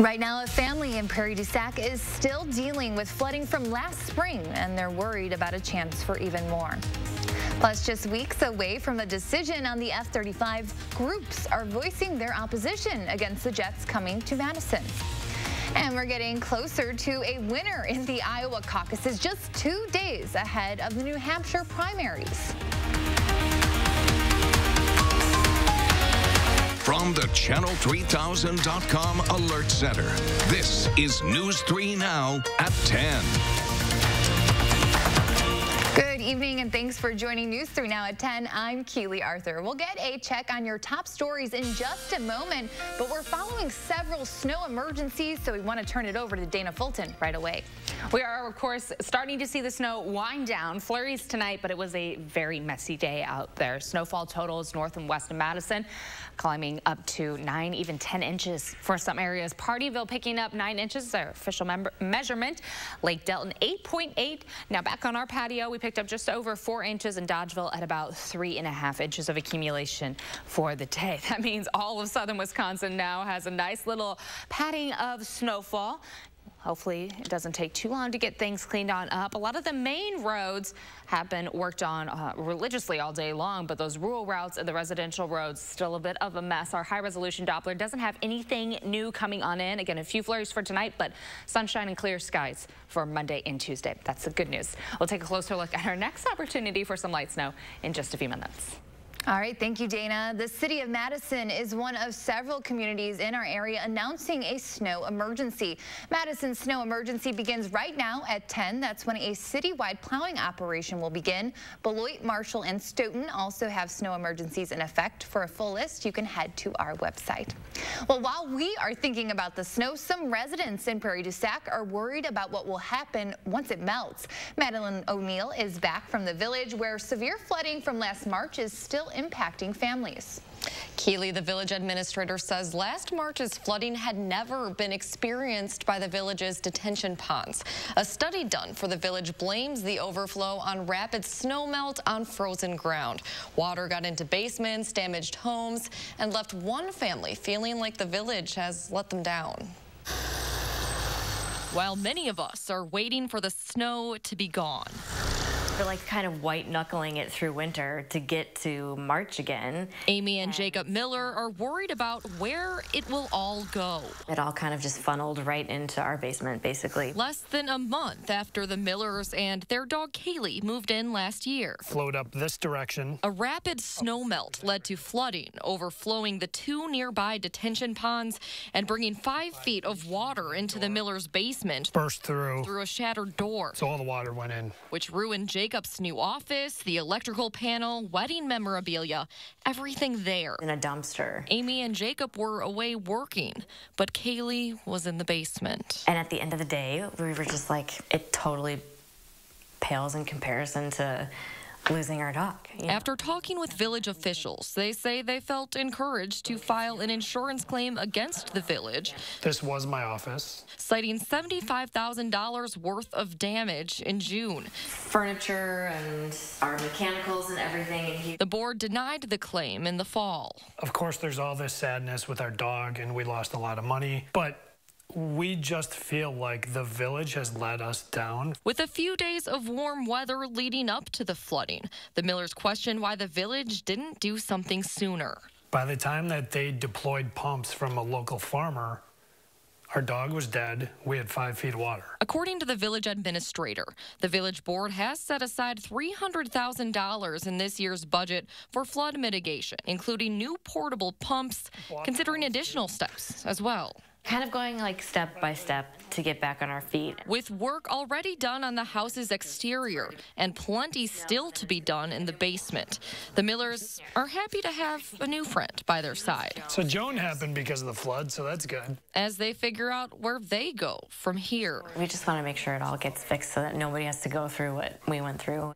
Right now, a family in Prairie du Sac is still dealing with flooding from last spring, and they're worried about a chance for even more. Plus, just weeks away from a decision on the F-35, groups are voicing their opposition against the jets coming to Madison. And we're getting closer to a winner in the Iowa caucuses, just 2 days ahead of the New Hampshire primaries. From the Channel3000.com Alert Center, this is News 3 Now at 10. Good evening and thanks for joining News 3 Now at 10. I'm Keely Arthur. We'll get a check on your top stories in just a moment, but we're following several snow emergencies, so we want to turn it over to Dana Fulton right away. We are, of course, starting to see the snow wind down. Flurries tonight, but it was a very messy day out there. Snowfall totals north and west of Madison climbing up to 9, even 10 inches for some areas. Partyville picking up 9 inches, their official measurement. Lake Delton 8.8. Now back on our patio, we picked up just over 4 inches, in Dodgeville at about 3.5 inches of accumulation for the day. That means all of southern Wisconsin now has a nice little padding of snowfall. Hopefully it doesn't take too long to get things cleaned on up. A lot of the main roads have been worked on religiously all day long, but those rural routes and the residential roads still a bit of a mess. Our high-resolution Doppler doesn't have anything new coming on in. Again, a few flurries for tonight, but sunshine and clear skies for Monday and Tuesday. That's the good news. We'll take a closer look at our next opportunity for some light snow in just a few minutes. All right, thank you, Dana. The city of Madison is one of several communities in our area announcing a snow emergency. Madison's snow emergency begins right now at 10. That's when a citywide plowing operation will begin. Beloit, Marshall, and Stoughton also have snow emergencies in effect. For a full list, you can head to our website. Well, while we are thinking about the snow, some residents in Prairie du Sac are worried about what will happen once it melts. Madeline O'Neill is back from the village where severe flooding from last March is still impacting families. Keely, the village administrator, says last March's flooding had never been experienced by the village's detention ponds. A study done for the village blames the overflow on rapid snowmelt on frozen ground. Water got into basements, damaged homes, and left one family feeling like the village has let them down. While many of us are waiting for the snow to be gone, we're like kind of white knuckling it through winter to get to March again. Amy and Jacob Miller are worried about where it will all go. It all kind of just funneled right into our basement, basically. Less than a month after the Millers and their dog Kaylee moved in last year. Flowed up this direction. A rapid snowmelt led to flooding, overflowing the 2 nearby detention ponds and bringing 5 feet of water into the Millers' basement. Burst through a shattered door. So all the water went in. Which ruined Jacob's new office, the electrical panel, wedding memorabilia, everything there. In a dumpster. Amy and Jacob were away working, but Kaylee was in the basement. And at the end of the day, we were just like, it totally pales in comparison to losing our dog. After talking with village officials, they say they felt encouraged to file an insurance claim against the village. This was my office. Citing $75,000 worth of damage in June. Furniture and our mechanicals and everything. The board denied the claim in the fall. Of course, there's all this sadness with our dog, and we lost a lot of money, but we just feel like the village has let us down. With a few days of warm weather leading up to the flooding, the Millers questioned why the village didn't do something sooner. By the time that they deployed pumps from a local farmer, our dog was dead. We had 5 feet of water. According to the village administrator, the village board has set aside $300,000 in this year's budget for flood mitigation, including new portable pumps, considering additional steps as well. Kind of going like step by step to get back on our feet. With work already done on the house's exterior and plenty still to be done in the basement, the Millers are happy to have a new friend by their side. So Joan happened because of the flood, so that's good. As they figure out where they go from here. We just want to make sure it all gets fixed so that nobody has to go through what we went through.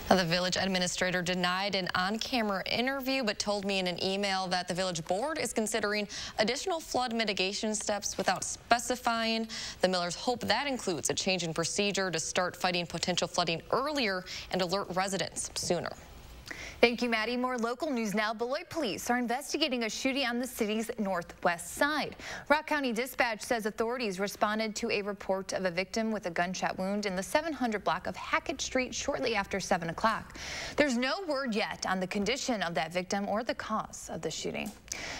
The village administrator denied an on-camera interview, but told me in an email that the village board is considering additional flood mitigation steps without specifying. The Millers hope that includes a change in procedure to start fighting potential flooding earlier and alert residents sooner. Thank you, Maddie. More local news now. Beloit police are investigating a shooting on the city's northwest side. Rock County Dispatch says authorities responded to a report of a victim with a gunshot wound in the 700 block of Hackett Street shortly after 7 o'clock. There's no word yet on the condition of that victim or the cause of the shooting.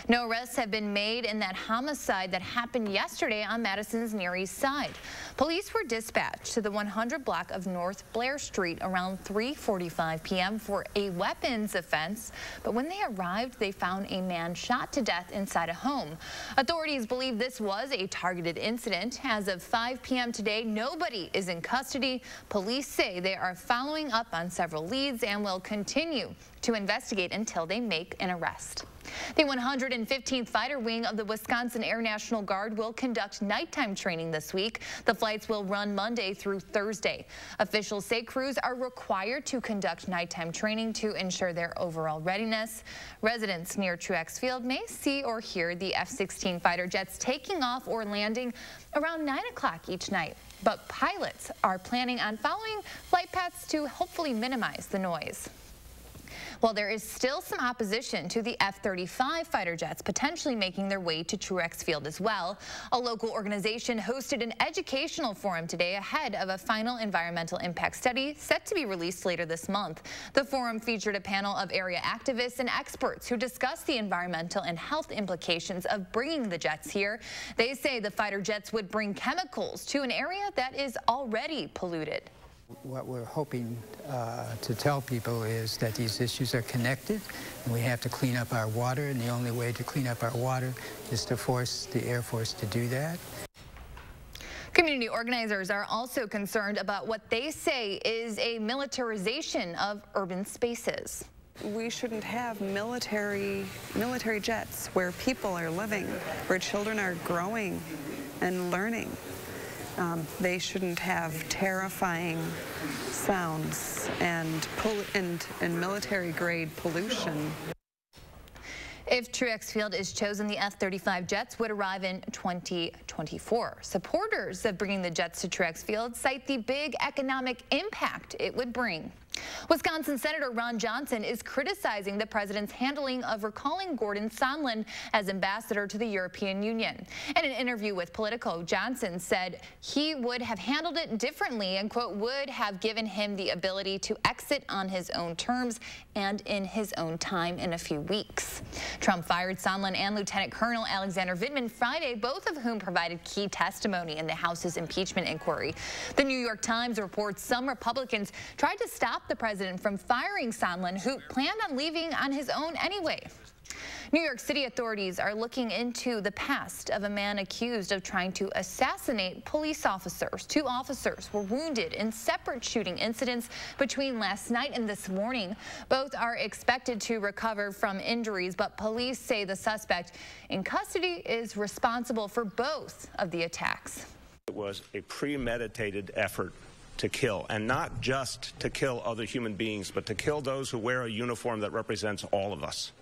No arrests have been made in that homicide that happened yesterday on Madison's Near East Side. Police were dispatched to the 100 block of North Blair Street around 3:45 p.m. for a weapons offense, but when they arrived, they found a man shot to death inside a home. Authorities believe this was a targeted incident. As of 5 p.m. today, nobody is in custody. Police say they are following up on several leads and will continue to investigate until they make an arrest. The 115th Fighter Wing of the Wisconsin Air National Guard will conduct nighttime training this week. The flights will run Monday through Thursday. Officials say crews are required to conduct nighttime training to ensure their overall readiness. Residents near Truex Field may see or hear the F-16 fighter jets taking off or landing around 9 o'clock each night. But pilots are planning on following flight paths to hopefully minimize the noise. Well, there is still some opposition to the F-35 fighter jets potentially making their way to Truex Field as well. A local organization hosted an educational forum today ahead of a final environmental impact study set to be released later this month. The forum featured a panel of area activists and experts who discussed the environmental and health implications of bringing the jets here. They say the fighter jets would bring chemicals to an area that is already polluted. What we're hoping to tell people is that these issues are connected, and we have to clean up our water, and the only way to clean up our water is to force the Air Force to do that. Community organizers are also concerned about what they say is a militarization of urban spaces. We shouldn't have military jets where people are living, where children are growing and learning. They shouldn't have terrifying sounds and military-grade pollution. If Truex Field is chosen, the F-35 jets would arrive in 2024. Supporters of bringing the jets to Truex Field cite the big economic impact it would bring. Wisconsin Senator Ron Johnson is criticizing the president's handling of recalling Gordon Sondland as ambassador to the European Union. In an interview with Politico, Johnson said he would have handled it differently and, quote, would have given him the ability to exit on his own terms and in his own time in a few weeks. Trump fired Sondland and Lieutenant Colonel Alexander Vindman Friday, both of whom provided key testimony in the House's impeachment inquiry. The New York Times reports some Republicans tried to stop the president from firing Sondland, who planned on leaving on his own anyway. New York City authorities are looking into the past of a man accused of trying to assassinate police officers. 2 officers were wounded in separate shooting incidents between last night and this morning. Both are expected to recover from injuries, but police say the suspect in custody is responsible for both of the attacks. It was a premeditated effort to kill, and not just to kill other human beings, but to kill those who wear a uniform that represents all of us.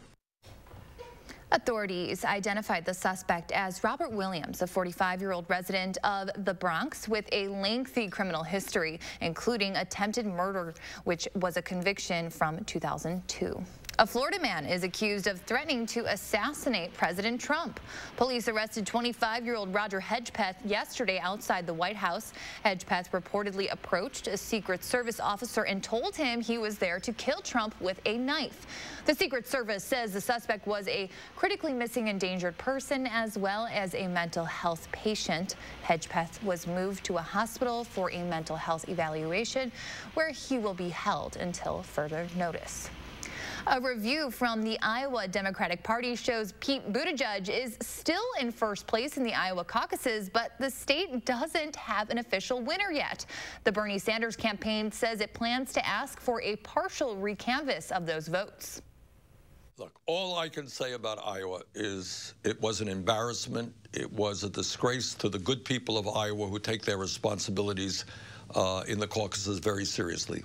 Authorities identified the suspect as Robert Williams, a 45-year-old resident of the Bronx with a lengthy criminal history, including attempted murder, which was a conviction from 2002. A Florida man is accused of threatening to assassinate President Trump. Police arrested 25-year-old Roger Hedgepeth yesterday outside the White House. Hedgepeth reportedly approached a Secret Service officer and told him he was there to kill Trump with a knife. The Secret Service says the suspect was a critically missing endangered person as well as a mental health patient. Hedgepeth was moved to a hospital for a mental health evaluation where he will be held until further notice. A review from the Iowa Democratic Party shows Pete Buttigieg is still in first place in the Iowa caucuses, but the state doesn't have an official winner yet. The Bernie Sanders campaign says it plans to ask for a partial recanvass of those votes. Look, all I can say about Iowa is it was an embarrassment. It was a disgrace to the good people of Iowa who take their responsibilities in the caucuses very seriously.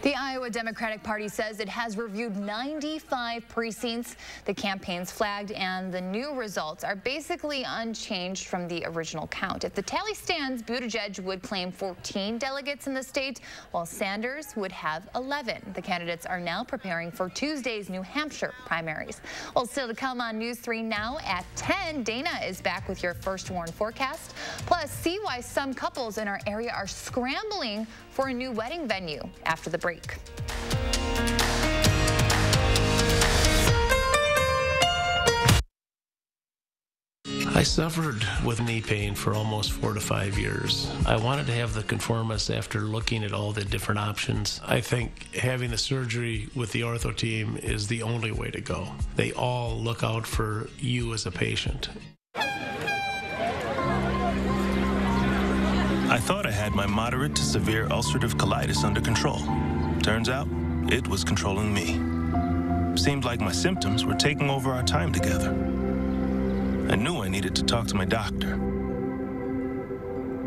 The Iowa Democratic Party says it has reviewed 95 precincts. The campaigns flagged and the new results are basically unchanged from the original count. If the tally stands, Buttigieg would claim 14 delegates in the state, while Sanders would have 11. The candidates are now preparing for Tuesday's New Hampshire primaries. Well, still to come on News 3 Now at 10, Dana is back with your first warn forecast. Plus, see why some couples in our area are scrambling for a new wedding venue after the break. I suffered with knee pain for almost 4 to 5 years. I wanted to have the conformis after looking at all the different options. I think having the surgery with the ortho team is the only way to go. They all look out for you as a patient. I thought I had my moderate to severe ulcerative colitis under control. Turns out, it was controlling me. Seemed like my symptoms were taking over our time together. I knew I needed to talk to my doctor.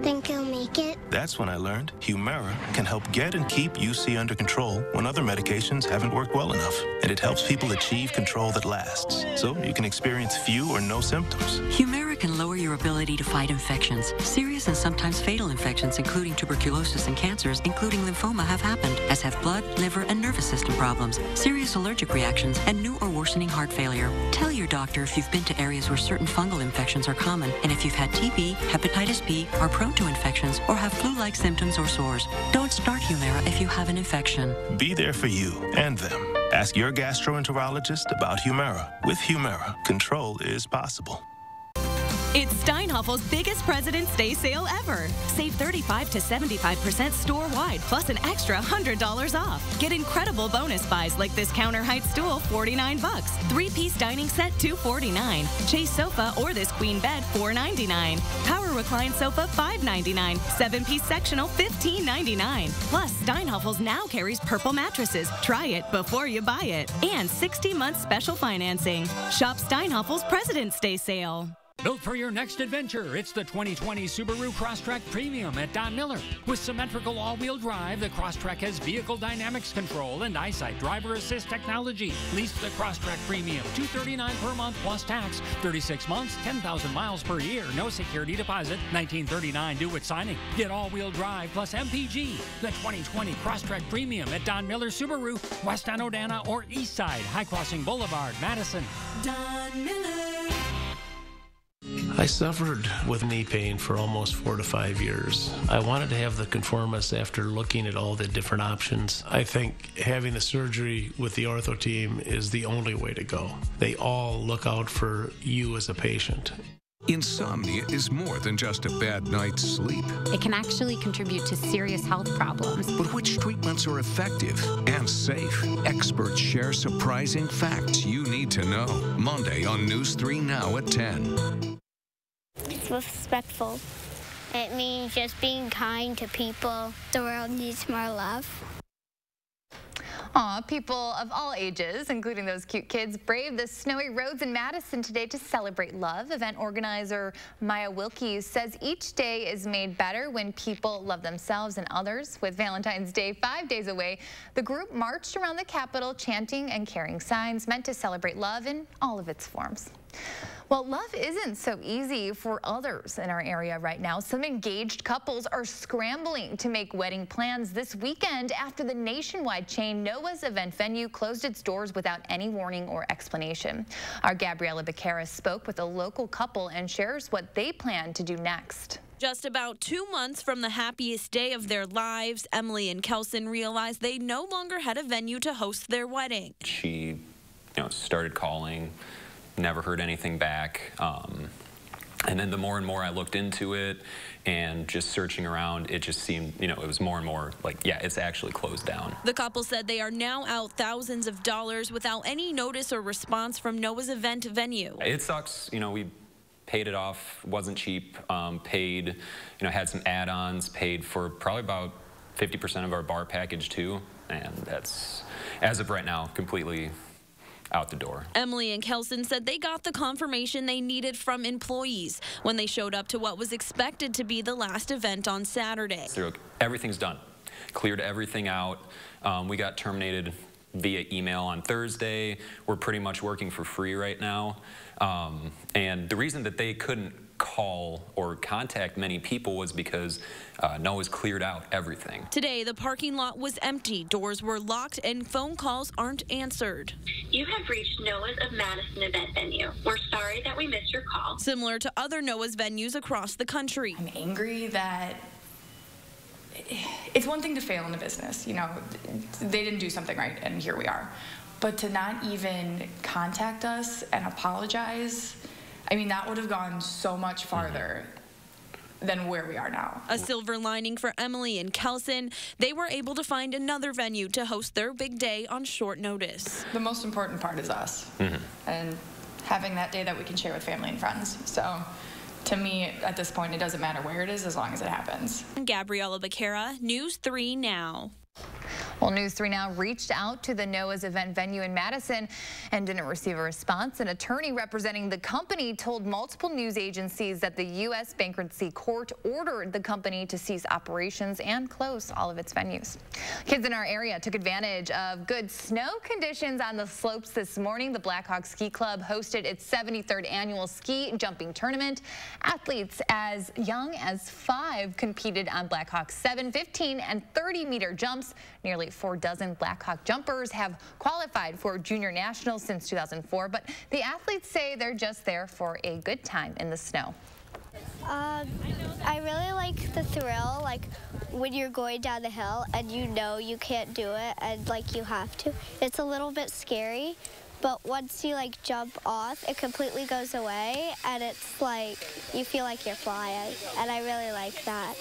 Think you'll make it? That's when I learned Humira can help get and keep UC under control when other medications haven't worked well enough. And it helps people achieve control that lasts, so you can experience few or no symptoms. Humira can lower your ability to fight infections. Serious and sometimes fatal infections, including tuberculosis and cancers, including lymphoma, have happened, as have blood, liver, and nervous system problems, serious allergic reactions, and new or worsening heart failure. Tell your doctor if you've been to areas where certain fungal infections are common, and if you've had TB, hepatitis B, are prone to infections, or have flu-like symptoms or sores. Don't start Humira if you have an infection. Be there for you and them. Ask your gastroenterologist about Humira. With Humira, control is possible. It's Steinhoffel's biggest President's Day sale ever. Save 35 to 75% store-wide, plus an extra $100 off. Get incredible bonus buys like this counter height stool, $49. 3-piece dining set, $249. Chase sofa or this queen bed, $499. Power recline sofa, $599. 7-piece sectional, $15.99. Plus, Steinhoffel's now carries purple mattresses. Try it before you buy it. And 60-month special financing. Shop Steinhoffel's President's Day sale. Built for your next adventure, it's the 2020 Subaru Crosstrek Premium at Don Miller. With symmetrical all-wheel drive, the Crosstrek has vehicle dynamics control and EyeSight driver assist technology. Lease the Crosstrek Premium, $239 per month plus tax, 36 months, 10,000 miles per year, no security deposit, $1939 due at signing. Get all-wheel drive plus MPG. The 2020 Crosstrek Premium at Don Miller Subaru, West on Odana or East Side, High Crossing Boulevard, Madison. Don Miller. I suffered with knee pain for almost 4 to 5 years. I wanted to have the conformis after looking at all the different options. I think having the surgery with the ortho team is the only way to go. They all look out for you as a patient. Insomnia is more than just a bad night's sleep. It can actually contribute to serious health problems. But which treatments are effective and safe? Experts share surprising facts you need to know. Monday on News 3 Now at 10. It's respectful. It means just being kind to people. The world needs more love. Aw, people of all ages, including those cute kids, braved the snowy roads in Madison today to celebrate love. Event organizer Maya Wilkie says each day is made better when people love themselves and others. With Valentine's Day 5 days away, the group marched around the Capitol chanting and carrying signs meant to celebrate love in all of its forms. Well, love isn't so easy for others in our area right now. Some engaged couples are scrambling to make wedding plans this weekend after the nationwide chain Noah's Event Venue closed its doors without any warning or explanation. Our Gabriela Becerra spoke with a local couple and shares what they plan to do next. Just about 2 months from the happiest day of their lives, Emily and Kelson realized they no longer had a venue to host their wedding. She, started calling. Never heard anything back. And then the more and more I looked into it and just searching around, it just seemed, it was more and more like, yeah, it's actually closed down. The couple said they are now out thousands of dollars without any notice or response from Noah's Event Venue. It sucks. We paid it off, wasn't cheap, paid, had some add-ons, paid for probably about 50% of our bar package too. And that's, as of right now, completely out the door. Emily and Kelson said they got the confirmation they needed from employees when they showed up to what was expected to be the last event on Saturday. So everything's done. cleared everything out. We got terminated via email on Thursday. We're pretty much working for free right now. And the reason that they couldn't call or contact many people was because NOAA's cleared out everything. Today, the parking lot was empty, doors were locked, and phone calls aren't answered. You have reached NOAA's of Madison event venue. We're sorry that we missed your call. Similar to other NOAA's venues across the country. I'm angry that it's one thing to fail in a business, you know, they didn't do something right and here we are. But to not even contact us and apologize, I mean, that would have gone so much farther than where we are now. A silver lining for Emily and Kelson, they were able to find another venue to host their big day on short notice. The most important part is us and having that day that we can share with family and friends. So to me, at this point, it doesn't matter where it is as long as it happens. Gabriella Becerra, News 3 Now. Well, News 3 Now reached out to the NOAA's event venue in Madison and didn't receive a response. An attorney representing the company told multiple news agencies that the U.S. Bankruptcy Court ordered the company to cease operations and close all of its venues. Kids in our area took advantage of good snow conditions on the slopes this morning. The Blackhawk Ski Club hosted its 73rd annual ski jumping tournament. Athletes as young as 5 competed on Blackhawk's 7, 15, and 30-meter jumps. Nearly 4 dozen Blackhawk jumpers have qualified for junior nationals since 2004, but the athletes say they're just there for a good time in the snow. I really like the thrill, like when you're going down the hill and you know you can't do it and like you have to. It's a little bit scary, but once you like jump off, it completely goes away and it's like you feel like you're flying, and I really like that.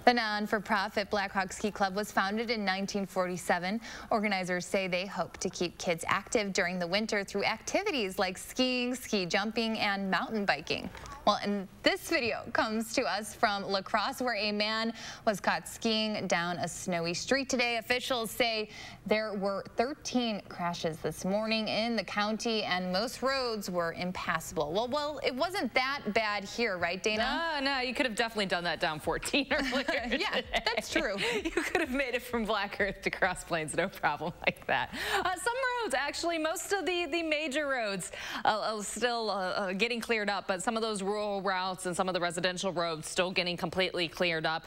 The non-for-profit Blackhawk Ski Club was founded in 1947. Organizers say they hope to keep kids active during the winter through activities like skiing, ski jumping, and mountain biking. Well, and this video comes to us from La Crosse, where a man was caught skiing down a snowy street today. Officials say there were 13 crashes this morning in the county, and most roads were impassable. Well, it wasn't that bad here, right, Dana? No, you could have definitely done that down 14 earlier. Yeah, that's true. You could have made it from Black Earth to Cross Plains, no problem like that. Some roads, actually, most of the major roads still getting cleared up, but some of those rural routes and some of the residential roads still getting completely cleared up.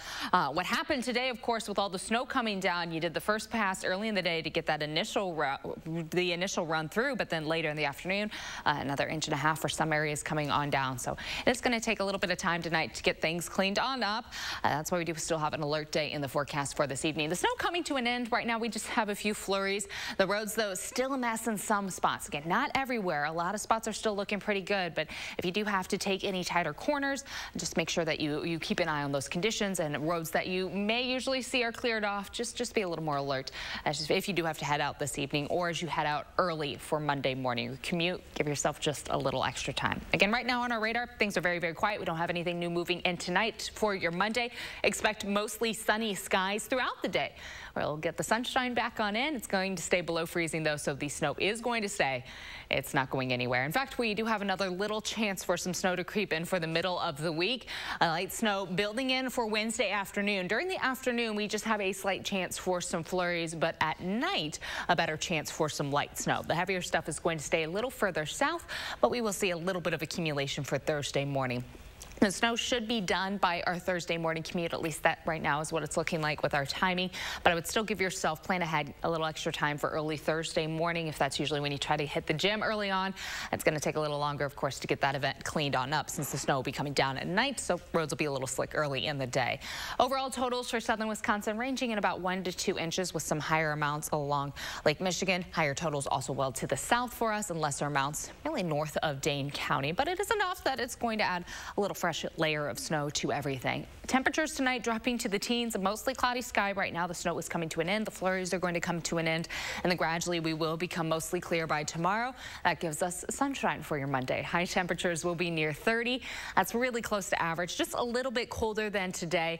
What happened today, of course, with all the snow coming down, you did the first pass early in the day to get that initial run through, but then later in the afternoon, another 1.5 inches for some areas coming on down. So it's going to take a little bit of time tonight to get things cleaned on up. That's why we do still have an alert day in the forecast for this evening. The snow coming to an end. Right now, we just have a few flurries. The roads, though, still a mess in some spots. Again, not everywhere. A lot of spots are still looking pretty good, but if you do have to take any tighter corners, just make sure that you keep an eye on those conditions, and roads that you may usually see are cleared off. Just be a little more alert if you do have to head out this evening or as you head out early for Monday morning. Your commute, give yourself just a little extra time. Again, right now on our radar, things are very, very quiet. We don't have anything new moving in tonight for your Monday. Expect mostly sunny skies throughout the day. We'll get the sunshine back on in. It's going to stay below freezing, though, so the snow is going to stay. It's not going anywhere. In fact, we do have another little chance for some snow to creep in for the middle of the week. A light snow building in for Wednesday afternoon. During the afternoon, we just have a slight chance for some flurries, but at night, a better chance for some light snow. The heavier stuff is going to stay a little further south, but we will see a little bit of accumulation for Thursday morning. The snow should be done by our Thursday morning commute. At least that right now is what it's looking like with our timing. But I would still give yourself, plan ahead, a little extra time for early Thursday morning. If that's usually when you try to hit the gym early on, it's going to take a little longer, of course, to get that event cleaned on up since the snow will be coming down at night. So roads will be a little slick early in the day. Overall totals for southern Wisconsin ranging in about 1 to 2 inches with some higher amounts along Lake Michigan. Higher totals also well to the south for us and lesser amounts mainly north of Dane County. But it is enough that it's going to add a little fresh layer of snow to everything. Temperatures tonight dropping to the teens, a mostly cloudy sky. Right now the snow is coming to an end. The flurries are going to come to an end, and then gradually we will become mostly clear by tomorrow. That gives us sunshine for your Monday. High temperatures will be near 30. That's really close to average, just a little bit colder than today,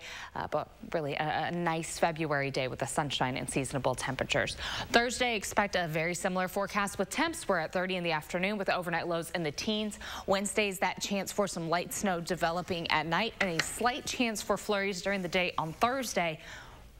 but really a nice February day with the sunshine and seasonable temperatures. Thursday, expect a very similar forecast with temps. We're at 30 in the afternoon with overnight lows in the teens. Wednesday's that chance for some light snow developing at night and a slight chance for flurries during the day on Thursday.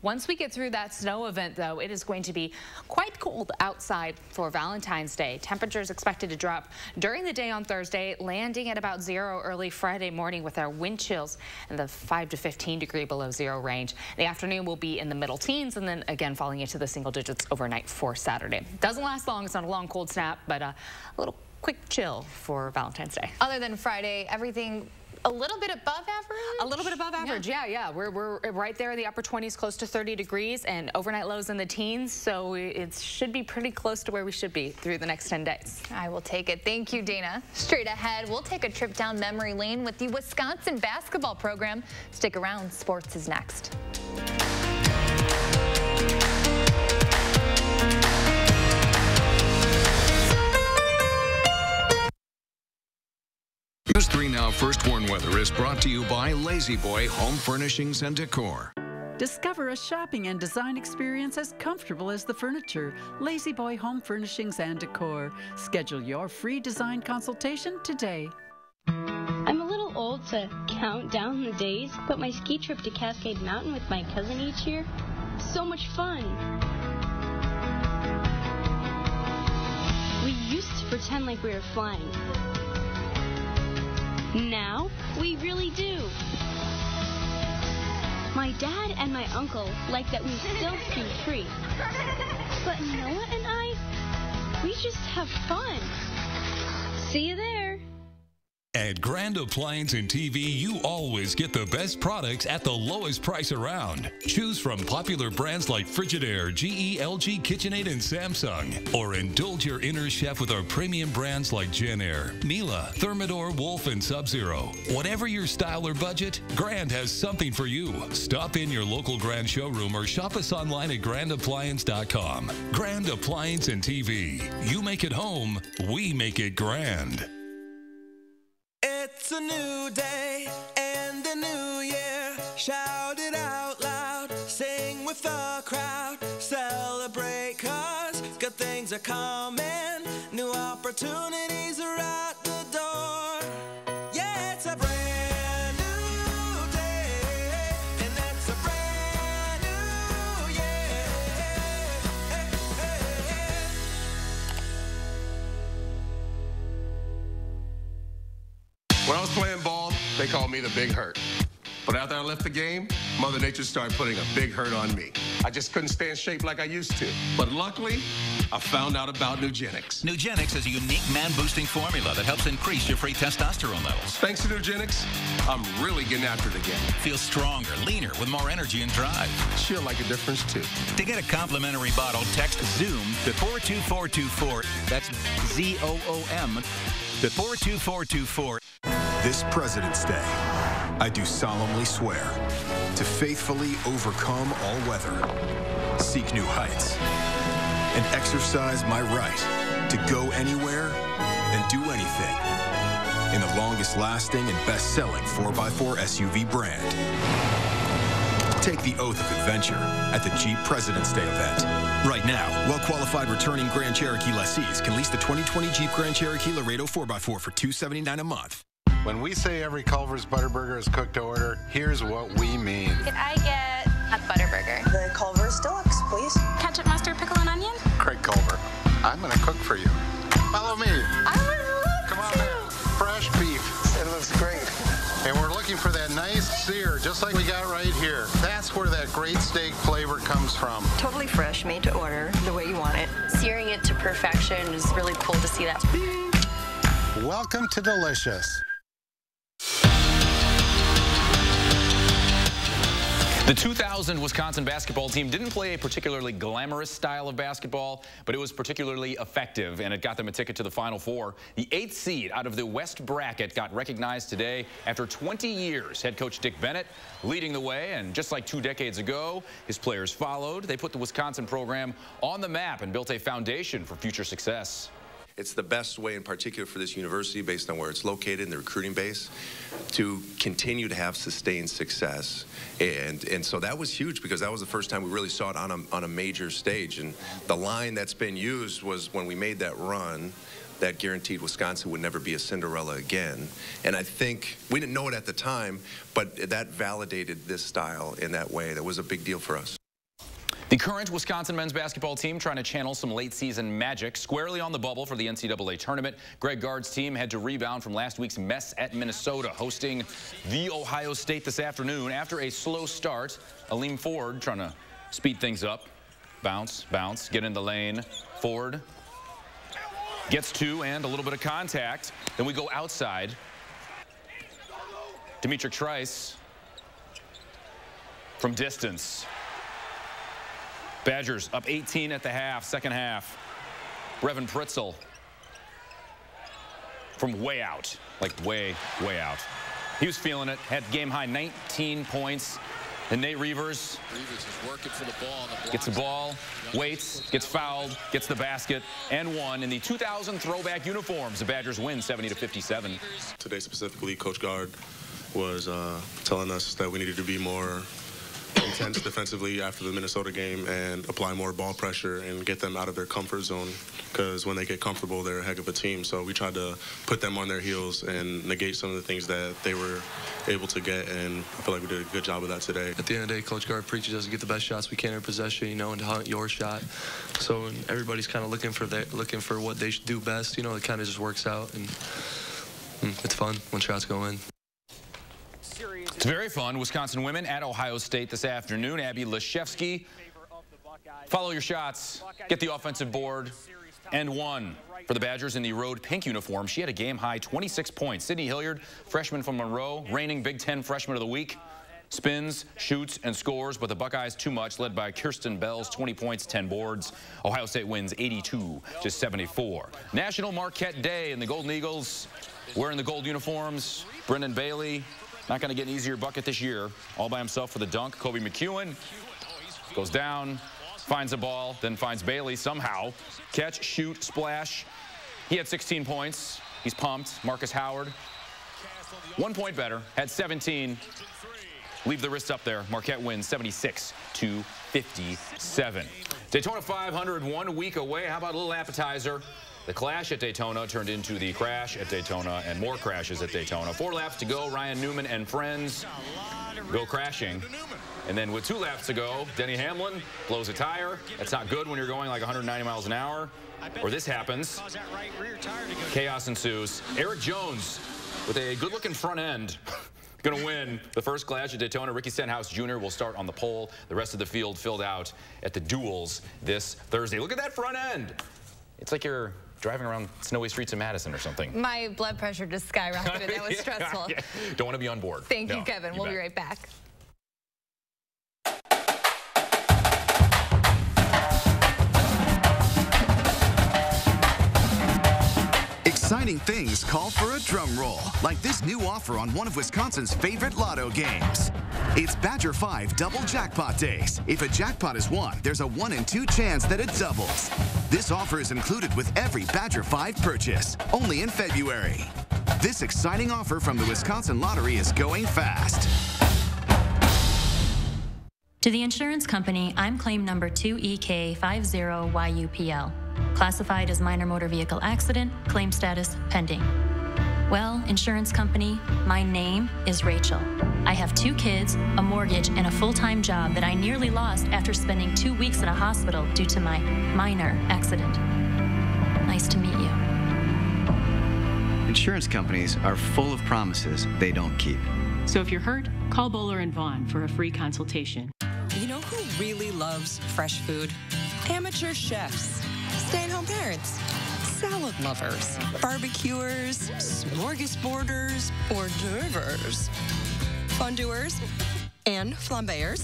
Once we get through that snow event, though, it is going to be quite cold outside for Valentine's Day. Temperatures expected to drop during the day on Thursday, landing at about 0 early Friday morning with our wind chills in the 5 to 15 degree below zero range. The afternoon will be in the middle teens and then again falling into the single digits overnight for Saturday. Doesn't last long. It's not a long cold snap, but a little quick chill for Valentine's Day. Other than Friday, everything a little bit above average? A little bit above average, yeah. We're right there in the upper 20s, close to 30 degrees, and overnight lows in the teens, so it should be pretty close to where we should be through the next 10 days. I will take it. Thank you, Dana. Straight ahead, we'll take a trip down memory lane with the Wisconsin basketball program. Stick around. Sports is next. News 3 Now First Warn Weather is brought to you by Lazy Boy Home Furnishings and Decor. Discover a shopping and design experience as comfortable as the furniture. Lazy Boy Home Furnishings and Decor. Schedule your free design consultation today. I'm a little old to count down the days, but my ski trip to Cascade Mountain with my cousin each year, so much fun. We used to pretend like we were flying. Now, we really do. My dad and my uncle like that we still ski free. But Noah and I, we just have fun. See you there. At Grand Appliance and TV, you always get the best products at the lowest price around. Choose from popular brands like Frigidaire, GE, LG, KitchenAid, and Samsung. Or indulge your inner chef with our premium brands like Genair, Miele, Thermador, Wolf, and Sub-Zero. Whatever your style or budget, Grand has something for you. Stop in your local Grand showroom or shop us online at grandappliance.com. Grand Appliance and TV. You make it home, we make it grand. It's a new day and a new year. Shout it out loud, sing with the crowd. Celebrate 'cause good things are coming. New opportunities are at the door. Yeah, it's a brand new day, and it's a brand new year. Hey, hey, hey. When I was playing ball, they called me the Big Hurt. But after I left the game, Mother Nature started putting a big hurt on me. I just couldn't stay in shape like I used to. But luckily, I found out about Nugenix. Nugenix is a unique man-boosting formula that helps increase your free testosterone levels. Thanks to Nugenix, I'm really getting after it again. Feel stronger, leaner, with more energy and drive. She'll like a difference, too. To get a complimentary bottle, text ZOOM to 42424. That's ZOOM to 42424. This President's Day, I do solemnly swear to faithfully overcome all weather, seek new heights, and exercise my right to go anywhere and do anything in the longest lasting and best-selling 4x4 SUV brand. Take the oath of adventure at the Jeep President's Day event. Right now, well-qualified returning Grand Cherokee lessees can lease the 2020 Jeep Grand Cherokee Laredo 4x4 for $279 a month. When we say every Culver's Butterburger is cooked to order, here's what we mean. Could I get a Butterburger? The Culver's Deluxe, please. Ketchup, mustard, pickle, and onion? Craig Culver, I'm going to cook for you. Follow me. I would love Come on in. Fresh beef. It looks great. And we're looking for that nice sear, just like we got right here. That's where that great steak flavor comes from. Totally fresh, made to order, the way you want it. Searing it to perfection is really cool to see that. Welcome to Delicious. The 2000 Wisconsin basketball team didn't play a particularly glamorous style of basketball, but it was particularly effective, and it got them a ticket to the Final Four. The 8th seed out of the West bracket got recognized today after 20 years. Head coach Dick Bennett leading the way, and just like 2 decades ago, his players followed. They put the Wisconsin program on the map and built a foundation for future success. It's the best way in particular for this university, based on where it's located and the recruiting base, to continue to have sustained success. And so that was huge, because that was the first time we really saw it on a major stage. And the line that's been used was, when we made that run, that guaranteed Wisconsin would never be a Cinderella again. And I think we didn't know it at the time, but that validated this style in that way. That was a big deal for us. The current Wisconsin men's basketball team trying to channel some late-season magic squarely on the bubble for the NCAA tournament. Greg Gard's team had to rebound from last week's mess at Minnesota, hosting the Ohio State this afternoon. After a slow start, Aleem Ford trying to speed things up. Bounce, bounce, get in the lane. Ford gets two and a little bit of contact. Then we go outside. Demetric Trice from distance. Badgers up 18 at the half, second half. Brevin Pritzel from way out, like way out. He was feeling it, had game high 19 points. And Nate Reavers is working for the ball. Gets the ball, waits, gets fouled, gets the basket, and won in the 2000 throwback uniforms. The Badgers win 70-57. Today specifically, Coach Gard was telling us that we needed to be more intense defensively after the Minnesota game and apply more ball pressure and get them out of their comfort zone, because when they get comfortable, they're a heck of a team. So we tried to put them on their heels and negate some of the things that they were able to get, and I feel like we did a good job of that today. At the end of the day, Coach Gard preaches us to get the best shots we can in possession, you know, and to hunt your shot. So everybody's kind of looking for what they should do best, you know, it kind of just works out, and it's fun when shots go in. It's very fun. Wisconsin women at Ohio State this afternoon. Abby Leshevsky. Follow your shots. Get the offensive board. And one for the Badgers in the road pink uniform. She had a game-high 26 points. Sydney Hilliard, freshman from Monroe, reigning Big Ten Freshman of the Week. Spins, shoots, and scores, but the Buckeyes too much, led by Kirsten Bells, 20 points, 10 boards. Ohio State wins 82-74. National Marquette Day, and the Golden Eagles wearing the gold uniforms. Brendan Bailey, not going to get an easier bucket this year. All by himself for the dunk. Kobe McEwen goes down, finds a ball, then finds Bailey somehow. Catch, shoot, splash. He had 16 points. He's pumped. Marcus Howard, 1 point better, had 17. Leave the wrist up there. Marquette wins 76-57. Daytona 500, 1 week away. How about a little appetizer? The clash at Daytona turned into the crash at Daytona, and more crashes at Daytona. 4 laps to go. Ryan Newman and friends go crashing. And then with 2 laps to go, Denny Hamlin blows a tire. That's not good when you're going like 190 miles an hour. Or this happens. Chaos ensues. Eric Jones with a good-looking front end. Going to win the first clash at Daytona. Ricky Stenhouse Jr. will start on the pole. The rest of the field filled out at the duels this Thursday. Look at that front end. It's like you're driving around snowy streets in Madison or something. My blood pressure just skyrocketed. That was stressful. Yeah. Don't want to be on board. Thank you, Kevin. We'll be right back. Exciting things call for a drum roll, like this new offer on one of Wisconsin's favorite lotto games. It's Badger 5 Double Jackpot Days. If a jackpot is won, there's a 1 in 2 chance that it doubles. This offer is included with every Badger 5 purchase, only in February. This exciting offer from the Wisconsin Lottery is going fast. To the insurance company, I'm claim number 2EK50YUPL. Classified as minor motor vehicle accident, claim status pending. Well, insurance company, my name is Rachel. I have 2 kids, a mortgage, and a full-time job that I nearly lost after spending 2 weeks in a hospital due to my minor accident. Nice to meet you. Insurance companies are full of promises they don't keep. So if you're hurt, call Bowler and Vaughn for a free consultation. You know who really loves fresh food? Amateur chefs, stay-at-home parents, salad lovers, barbecuers, smorgasborders, hors d'oeuvres, fondue-ers, and flambéers,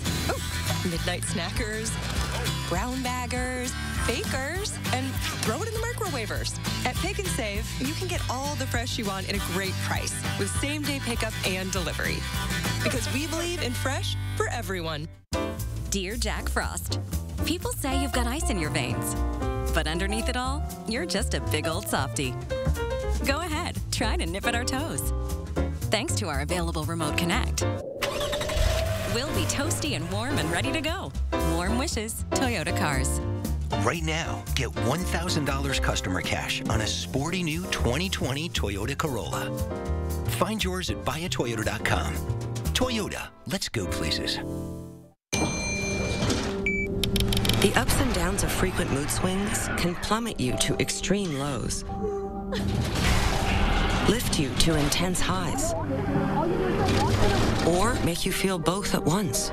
midnight snackers, brown baggers, bakers, and throw it in the microwavers. At Pick and Save, you can get all the fresh you want at a great price with same-day pickup and delivery. Because we believe in fresh for everyone. Dear Jack Frost, people say you've got ice in your veins. But underneath it all, you're just a big old softie. Go ahead, try to nip at our toes. Thanks to our available Remote Connect, we'll be toasty and warm and ready to go. Warm wishes, Toyota Cars. Right now, get $1,000 customer cash on a sporty new 2020 Toyota Corolla. Find yours at buyatoyota.com. Toyota, let's go places. The ups and downs of frequent mood swings can plummet you to extreme lows, lift you to intense highs, or make you feel both at once.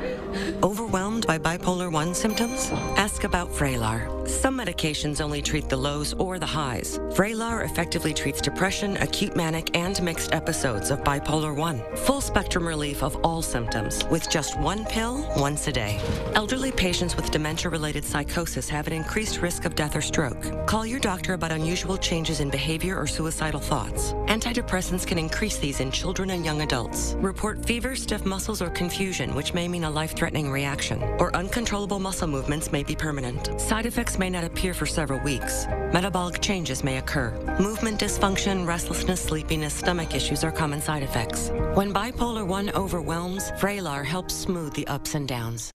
Overwhelmed by bipolar 1 symptoms? Ask about Vraylar. Some medications only treat the lows or the highs. Vraylar effectively treats depression, acute manic, and mixed episodes of bipolar 1. Full spectrum relief of all symptoms with just one pill once a day. Elderly patients with dementia-related psychosis have an increased risk of death or stroke. Call your doctor about unusual changes in behavior or suicidal thoughts. Antidepressants can increase these in children and young adults. Report fever, stiff muscles, or confusion, which may mean a life-threatening reaction, or uncontrollable muscle movements may be permanent. Side effects may not appear for several weeks. Metabolic changes may occur. Movement dysfunction, restlessness, sleepiness, stomach issues are common side effects. When bipolar 1 overwhelms, Vraylar helps smooth the ups and downs.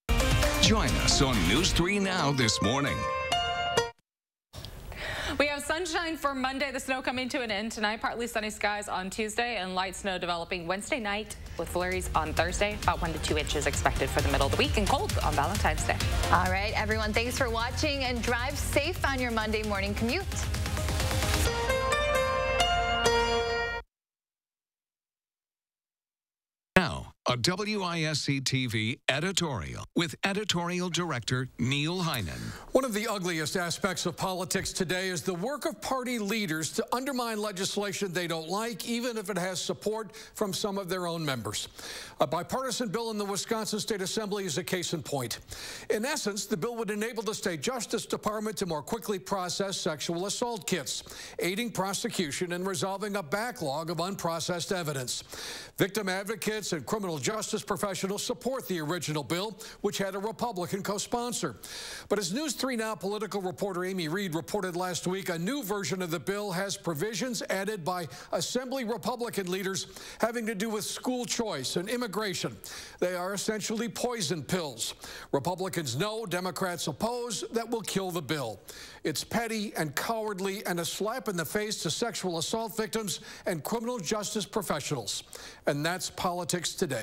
Join us on News 3 Now this morning. We have sunshine for Monday, the snow coming to an end tonight, partly sunny skies on Tuesday, and light snow developing Wednesday night with flurries on Thursday. About 1 to 2 inches expected for the middle of the week, and cold on Valentine's Day. All right, everyone, thanks for watching, and drive safe on your Monday morning commute. Now, a WISC-TV editorial with editorial director Neil Heinen. One of the ugliest aspects of politics today is the work of party leaders to undermine legislation they don't like, even if it has support from some of their own members. A bipartisan bill in the Wisconsin State Assembly is a case in point. In essence, the bill would enable the state Justice Department to more quickly process sexual assault kits, aiding prosecution and resolving a backlog of unprocessed evidence. Victim advocates and criminal justice professionals support the original bill, which had a Republican co-sponsor. But as News 3 Now political reporter Amy Reed reported last week, a new version of the bill has provisions added by Assembly Republican leaders having to do with school choice and immigration. They are essentially poison pills. Republicans know, Democrats oppose, that will kill the bill. It's petty and cowardly and a slap in the face to sexual assault victims and criminal justice professionals. And that's politics today.